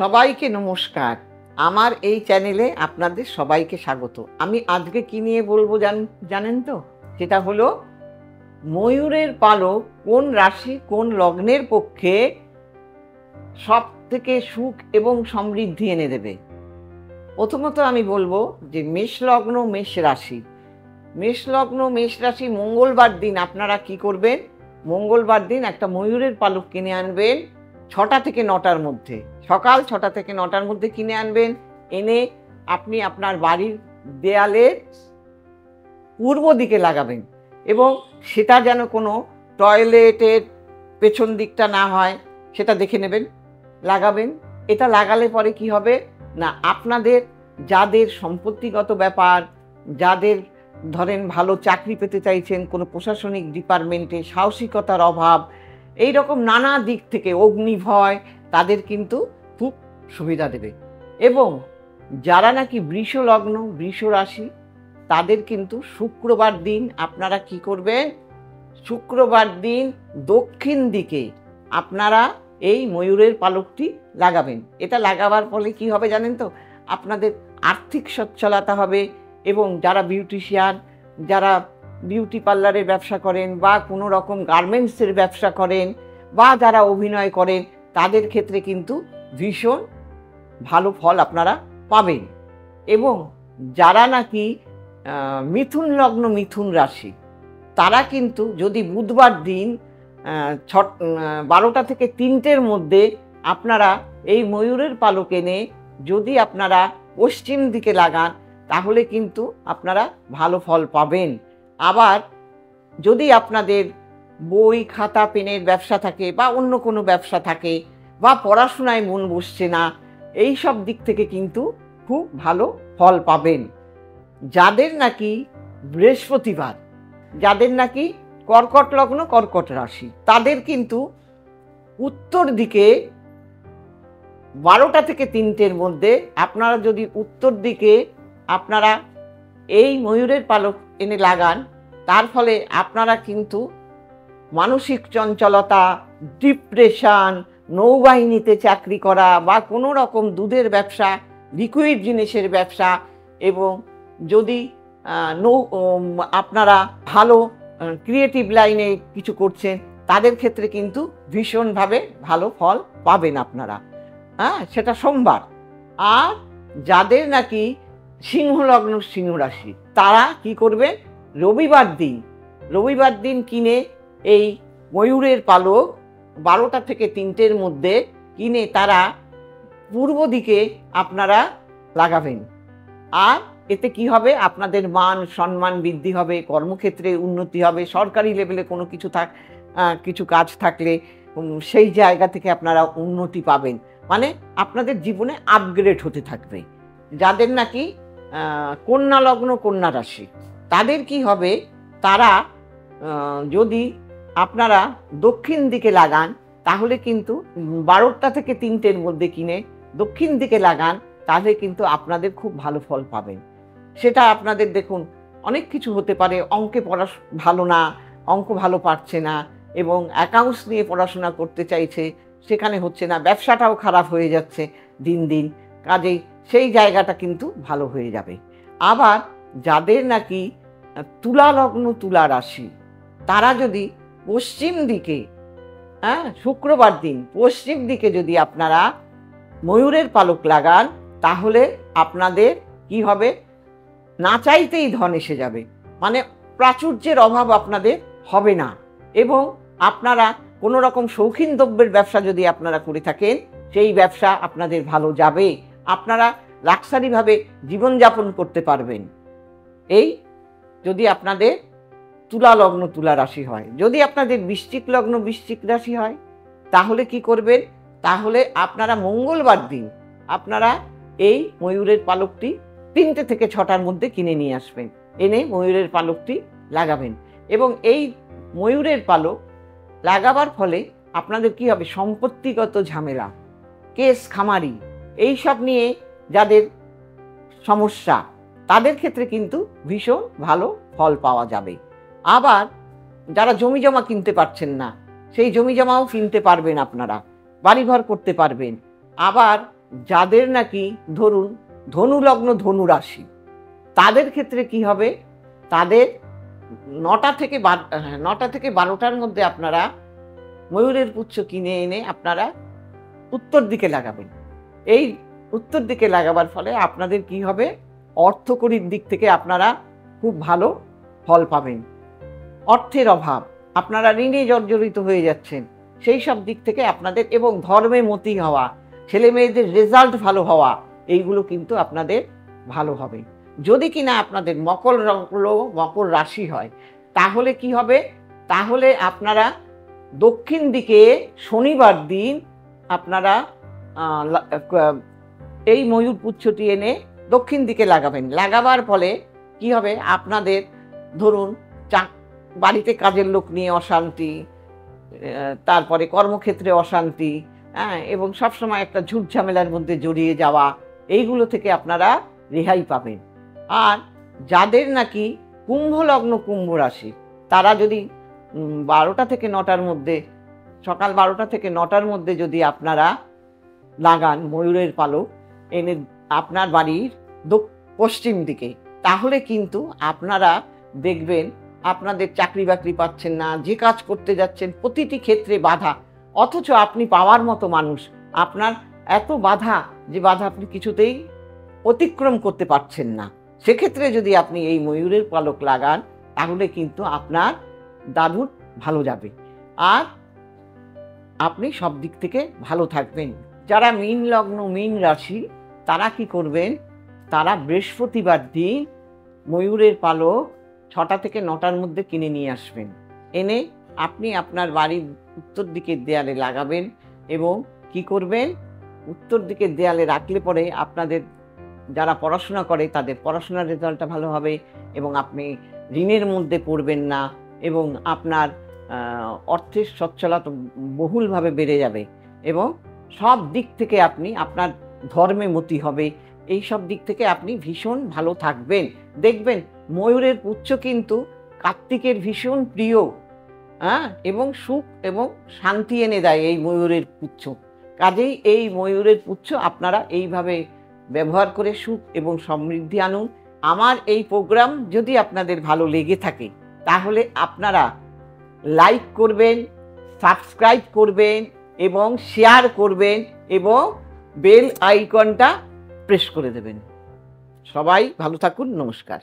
সবাইকে নমস্কার। আমার এই চ্যানেলে আপনাদের সবাইকে স্বাগত। আমি আজকে কি নিয়ে বলবো জানেন তো? সেটা হলো ময়ূরের পালক কোন রাশি কোন লগ্নের পক্ষে সবথেকে সুখ এবং সমৃদ্ধি এনে দেবে। প্রথমত আমি বলবো যে মেষ লগ্ন মেষ রাশি। মেষ লগ্ন মেষ রাশি মঙ্গলবার দিন আপনারা কি করবেন? মঙ্গলবার দিন একটা ময়ূরের পালক কিনে আনবেন ৬টা থেকে ৯টার মধ্যে। সকাল ৬টা থেকে ৯টার মধ্যে কিনে আনবেন। এনে আপনি আপনার বাড়ির দেয়ালের পূর্ব দিকে লাগাবেন এবং সেটা যেন কোনো টয়লেটের পেছন দিকটা না হয় সেটা দেখে নেবেন, লাগাবেন। এটা লাগালে পরে কি হবে না, আপনাদের যাদের সম্পত্তিগত ব্যাপার, যাদের ধরেন ভালো চাকরি পেতে চাইছেন কোনো প্রশাসনিক ডিপার্টমেন্টে, সাহসিকতার অভাব, এই রকম নানা দিক থেকে অগ্নিভয়, তাদের কিন্তু খুব সুবিধা দেবে। এবং যারা নাকি বৃষ লগ্ন বৃষ রাশি, তাদের কিন্তু শুক্রবার দিন আপনারা কি করবেন? শুক্রবার দিন দক্ষিণ দিকে আপনারা এই ময়ূরের পালকটি লাগাবেন। এটা লাগাবার ফলে কি হবে জানেন তো? আপনাদের আর্থিক সচ্ছলতা হবে এবং যারা বিউটিশিয়ান, যারা বিউটি পার্লারের ব্যবসা করেন বা কোনো রকম গার্মেন্টসের ব্যবসা করেন বা যারা অভিনয় করেন, তাদের ক্ষেত্রে কিন্তু ভীষণ ভালো ফল আপনারা পাবেন। এবং যারা নাকি মিথুন লগ্ন মিথুন রাশি, তারা কিন্তু যদি বুধবার দিন 12টা থেকে 3টের মধ্যে আপনারা এই ময়ূরের পালক এনে যদি আপনারা পশ্চিম দিকে লাগান, তাহলে কিন্তু আপনারা ভালো ফল পাবেন। আবার যদি আপনাদের বই খাতা পেনের ব্যবসা থাকে বা অন্য কোনো ব্যবসা থাকে বা পড়াশোনায় মন বসছে না, এই সব দিক থেকে কিন্তু খুব ভালো ফল পাবেন। যাদের নাকি বৃহস্পতিবার, যাদের নাকি কর্কট লগ্ন কর্কট রাশি, তাদের কিন্তু উত্তর দিকে 12টা থেকে 3টের মধ্যে আপনারা যদি উত্তর দিকে আপনারা এই ময়ূরের পালক এনে লাগান, তার ফলে আপনারা কিন্তু মানসিক চঞ্চলতা, ডিপ্রেশন, নৌবাহিনীতে চাকরি করা বা কোনো রকম দুধের ব্যবসা, লিকুইড জিনিসের ব্যবসা, এবং যদি আপনারা ভালো ক্রিয়েটিভ লাইনে কিছু করছেন, তাদের ক্ষেত্রে কিন্তু ভীষণভাবে ভালো ফল পাবেন আপনারা। সেটা সোমবার। আর যাদের নাকি সিংহ লগ্ন সিংহ রাশি, তারা কি করবে? রবিবার দিন কিনে এই ময়ূরের পালক 12টা থেকে 3টের মধ্যে কিনে তারা পূর্ব দিকে আপনারা লাগাবেন। আর এতে কি হবে? আপনাদের মান সম্মান বৃদ্ধি হবে, কর্মক্ষেত্রে উন্নতি হবে, সরকারি লেভেলে কোনো কিছু কাজ থাকলে সেই জায়গা থেকে আপনারা উন্নতি পাবেন। মানে আপনাদের জীবনে আপগ্রেড হতে থাকবে। যাদের নাকি কন্যা লগ্ন কন্যা রাশি, তাদের কি হবে? তারা যদি আপনারা দক্ষিণ দিকে লাগান, তাহলে কিন্তু 12টা থেকে 3টের মধ্যে কিনে দক্ষিণ দিকে লাগান, তাহলে কিন্তু আপনাদের খুব ভালো ফল পাবেন। সেটা আপনাদের দেখুন অনেক কিছু হতে পারে। অঙ্কে ভালো না, অঙ্ক ভালো পারছে না এবং অ্যাকাউন্টস নিয়ে পড়াশোনা করতে চাইছে, সেখানে হচ্ছে না, ব্যবসাটাও খারাপ হয়ে যাচ্ছে দিন দিন, কাজেই সেই জায়গাটা কিন্তু ভালো হয়ে যাবে। আবার যাদের নাকি তুলা লগ্ন তুলা রাশি, তারা যদি পশ্চিম দিকে শুক্রবার দিন পশ্চিম দিকে যদি আপনারা ময়ূরের পালক লাগান, তাহলে আপনাদের কি হবে? না চাইতেই ধন এসে যাবে। মানে প্রাচুর্যের অভাব আপনাদের হবে না। এবং আপনারা কোনো রকম শৌখিন দ্রব্যের ব্যবসা যদি আপনারা করে থাকেন, সেই ব্যবসা আপনাদের ভালো যাবে। আপনারা লাক্সারিভাবে জীবনযাপন করতে পারবেন। এই যদি আপনাদের তুলা লগ্ন তুলা রাশি হয়। যদি আপনাদের বৃশ্চিক লগ্ন বৃশ্চিক রাশি হয়, তাহলে কি করবেন? তাহলে আপনারা মঙ্গলবার দিন আপনারা এই ময়ূরের পালকটি 3টে থেকে 6টার মধ্যে কিনে নিয়ে আসবেন, এনে ময়ূরের পালকটি লাগাবেন। এবং এই ময়ূরের পালক লাগাবার ফলে আপনাদের কি হবে? সম্পত্তিগত ঝামেলা, কেস খামারি, এই সব নিয়ে যাদের সমস্যা, তাদের ক্ষেত্রে কিন্তু ভীষণ ভালো ফল পাওয়া যাবে। আবার যারা জমি জমা কিনতে পারছেন না, সেই জমি জমাও কিনতে পারবেন, আপনারা বাড়িঘর করতে পারবেন। আবার যাদের নাকি ধরুন ধনু লগ্ন ধনু রাশি, তাদের ক্ষেত্রে কি হবে, তাদের 9টা থেকে 12টার মধ্যে আপনারা ময়ূরের পুচ্ছ কিনে এনে আপনারা উত্তর দিকে লাগাবেন। এই উত্তর দিকে লাগাবার ফলে আপনাদের কি হবে, অর্থকরীর দিক থেকে আপনারা খুব ভালো ফল পাবেন। অর্থের অভাব, আপনারা ঋণে জর্জরিত হয়ে যাচ্ছেন, সেই সব দিক থেকে আপনাদের, এবং ধর্মে মতি হওয়া, ছেলে মেয়েদের রেজাল্ট ভালো হওয়া, এইগুলো কিন্তু আপনাদের ভালো হবে। যদি কিনা আপনাদের মকর রাশি হয়, তাহলে কি হবে, তাহলে আপনারা দক্ষিণ দিকে শনিবার দিন আপনারা এই ময়ূর পুচ্ছটি এনে দক্ষিণ দিকে লাগাবেন। লাগাবার ফলে কি হবে, আপনাদের ধরুন বাড়িতে কাজের লোক নিয়ে অশান্তি, তারপরে কর্মক্ষেত্রে অশান্তি, এবং সবসময় একটা ঝুট ঝামেলার মধ্যে জড়িয়ে যাওয়া, এইগুলো থেকে আপনারা রেহাই পাবেন। আর যাদের নাকি কুম্ভ লগ্ন কুম্ভ রাশি, তারা যদি 12টা থেকে 9টার মধ্যে, সকাল 12টা থেকে 9টার মধ্যে যদি আপনারা লাগান ময়ূরের পালক এনে আপনার বাড়ির পশ্চিম দিকে, তাহলে কিন্তু আপনারা দেখবেন আপনাদের চাকরি বাকরি পাচ্ছেন না, যে কাজ করতে যাচ্ছেন প্রতিটি ক্ষেত্রে বাধা, অথচ আপনি পাওয়ার মতো মানুষ, আপনার এত বাধা যে বাধা আপনি কিছুতেই অতিক্রম করতে পারছেন না। সেক্ষেত্রে যদি আপনি এই ময়ূরের পালক লাগান, তাহলে কিন্তু আপনার দারুণ ভালো যাবে, আর আপনি সব দিক থেকে ভালো থাকবেন। যারা মীন লগ্ন মীন রাশি, তারা কি করবেন, তারা বৃহস্পতিবার দিন ময়ূরের পালক 6টা থেকে 9টার মধ্যে কিনে নিয়ে আসবেন, এনে আপনি আপনার বাড়ির উত্তর দিকের দেয়ালে লাগাবেন। এবং কি করবেন, উত্তর দিকের দেয়ালে রাখলে পরে আপনাদের যারা পড়াশোনা করে তাদের পড়াশোনার রেজাল্টটা ভালো হবে, এবং আপনি ঋণের মধ্যে পড়বেন না, এবং আপনার অর্থের সচ্ছলতা বহুলভাবে বেড়ে যাবে, এবং সব দিক থেকে আপনি আপনার ধর্মে মতি হবে, এই সব দিক থেকে আপনি ভীষণ ভালো থাকবেন। দেখবেন ময়ূরের পুচ্ছ কিন্তু কার্তিকের ভীষণ প্রিয়, এবং সুখ এবং শান্তি এনে দেয় এই ময়ূরের পুচ্ছ। কাজেই এই ময়ূরের পুচ্ছ আপনারা এইভাবে ব্যবহার করে সুখ এবং সমৃদ্ধি আনুন। আমার এই প্রোগ্রাম যদি আপনাদের ভালো লেগে থাকে, তাহলে আপনারা লাইক করবেন, সাবস্ক্রাইব করবেন, এবং শেয়ার করবেন, এবং বেল আইকনটা প্রেস করে দেবেন। সবাই ভালো থাকুন, নমস্কার।